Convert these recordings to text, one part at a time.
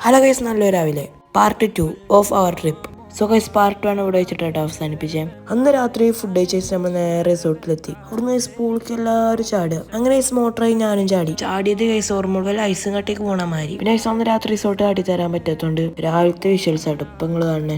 Hello guys, നല്ലൊരു രാവിലെ part 2 of our trip. So guys, part 1 ഇവിടെ വെച്ചിട്ടായിട്ട് അവസാനിപ്പിച്ചേ. അന്ന് രാത്രി ഫുഡ് കഴിച്ച നമ്മൾ നേരെ റിസോർട്ടിലെത്തി. അവിടുന്ന് സ്കൂൾക്ക് എല്ലാവരും ചാടുക. അങ്ങനെ മോട്ടറായി ഞാനും ചാടിയത് ഗൈസ് ഓർമ്മ ഐസും കട്ടിക്ക് പോണ മാതിരി. പിന്നെ അന്ന് രാത്രി റിസോർട്ട് കാട്ടി തരാൻ പറ്റാത്തതുകൊണ്ട് രാവിലത്തെ വിഷ്വൽസ് ആട്ടോ ഇപ്പൊ നിങ്ങൾ കാണണേ.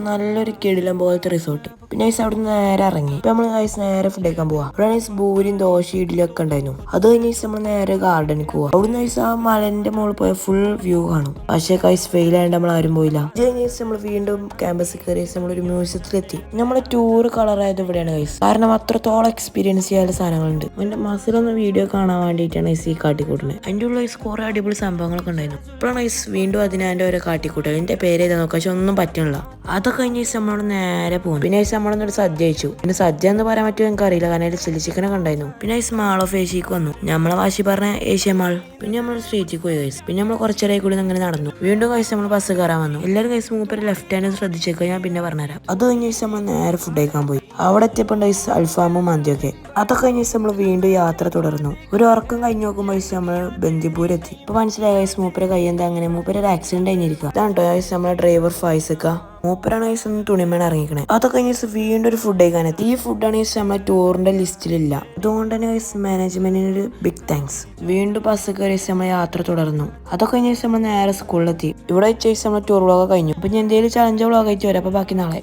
നല്ലൊരു കിടിലം പോലത്തെ റിസോർട്ട്. പിന്നെ അവിടെ നിന്ന് നേരെ ഇറങ്ങി. ഇപ്പൊ നമ്മൾ നേരെ ഫുഡ് കഴിക്കാൻ പോവാ. അവിടെ ഭൂരിയും ദോശയും ഇഡ്ഡലിയും ഒക്കെ ഉണ്ടായിരുന്നു. അത് കഴിഞ്ഞ നമ്മൾ നേരെ ഗാർഡനിൽ പോവാം. അവിടുന്ന് ആ മലന്റെ മുകളിൽ പോയ ഫുൾ വ്യൂ കാണും. പക്ഷേ ഫെയിൽ ആയതുകൊണ്ട് നമ്മൾ ആരും പോയില്ല. അത് കഴിഞ്ഞ നമ്മൾ വീണ്ടും ക്യാമ്പസിൽ കയറി നമ്മളൊരു മ്യൂസിയത്തിലെത്തി. നമ്മളെ ടൂർ കളറായത് ഇവിടെയാണ് ഗൈസ്. കാരണം അത്രത്തോളം എക്സ്പീരിയൻസ് ചെയ്യാനുള്ള സാധനങ്ങളുണ്ട്. എന്റെ മസിലൊന്ന് വീഡിയോ കാണാൻ വേണ്ടിയിട്ടാണ് ഈ കാട്ടിക്കൂട്ടുന്നത്. അതിൻ്റെ ഉള്ള കുറെ അടിപൊളി സംഭവങ്ങളൊക്കെ ഉണ്ടായിരുന്നു. ഇപ്പോഴാണ് വീണ്ടും അതിനെ ഓരോ കാട്ടിക്കൂട്ടുക. എന്റെ പേര് ചെയ്താൽ നോക്കാം, പക്ഷെ ഒന്നും പറ്റണില്ല. അതൊക്കെ കഴിഞ്ഞ നമ്മൾ നേരെ പോകും. പിന്നെ നമ്മളൊന്നൊരു സദ്യ കഴിച്ചു. പിന്നെ സദ്യ എന്ന് പറയാൻ പറ്റുമോ എനിക്ക് അറിയില്ല, കാരണം അതിൽ ചില്ലി ചിക്കനൊക്കെ ഉണ്ടായിരുന്നു. പിന്നെ മാൾ ഓഫ് ഏഷ്യക്ക് വന്നു. നമ്മളെ വാശി പറഞ്ഞ ഏഷ്യ മാൾ. പിന്നെ നമ്മൾ സ്ട്രീറ്റിൽ പോയി ഗൈസ്. പിന്നെ നമ്മൾ കുറച്ചേരായി കൂടി അങ്ങനെ നടന്നു. വീണ്ടും ഗൈസ് നമ്മൾ ബസ് കയറാൻ വന്നു. എല്ലാവരും ഗൈസ് മൂപ്പര് ലെഫ്റ്റ് ഹാൻഡ് ശ്രദ്ധിച്ചേക്കുക, ഞാൻ പിന്നെ പറഞ്ഞുതരാം. അത് കഴിഞ്ഞ നമ്മൾ നേരെ ഫുഡ് കഴിക്കാൻ പോയി. അവിടെ എത്തിയപ്പോൾ ഗൈസ് അൽഫാമും മന്തിയൊക്കെ. അതൊക്കെ കഴിഞ്ഞ നമ്മൾ വീണ്ടും യാത്ര തുടർന്നു. ഒരു ഉറക്കം കഴിഞ്ഞ് നോക്കുമ്പോൾ നമ്മൾ ബന്ദിപ്പൂരെത്തി. ഇപ്പൊ മനസ്സിലായ ഗൈസ് മൂപ്പരെ കൈ എന്താ അങ്ങനെ, മൂപ്പര് ഒരു ആക്സിഡന്റ് കഴിഞ്ഞിരിക്കുക. അതാണ് ഗൈസ് നമ്മളെ ഡ്രൈവർ ഫൈസക്ക. മൂപ്പരാണ് ഗൈസ് ഒന്ന് തുണിമേണ ഇറങ്ങിക്കണേ. അതൊക്കെ ഗൈസ് വീണ്ടും ഒരു ഫുഡ് കഴിക്കാനെത്തി. ഈ ഫുഡാണ് ഗൈസ് നമ്മളെ ടൂറിന്റെ ലിസ്റ്റിലില്ല. അതുകൊണ്ട് തന്നെ ഗൈസ് മാനേജ്മെന്റിന് ഒരു ബിഗ് താങ്ക്സ്. വീണ്ടും ബസ് കയറി നമ്മൾ യാത്ര തുടർന്നു. അതൊക്കെ കഴിഞ്ഞ നമ്മൾ നേരെ സ്കൂളിലെത്തി. ഇവിടെ വെച്ച് നമ്മൾ ടൂർ വ്ളോഗ് കഴിഞ്ഞു. അപ്പൊ ഞാൻ എന്തെങ്കിലും ചലഞ്ച് വ്ളോഗ് അയച്ചു വരാം. അപ്പൊ ബാക്കി നാളെ.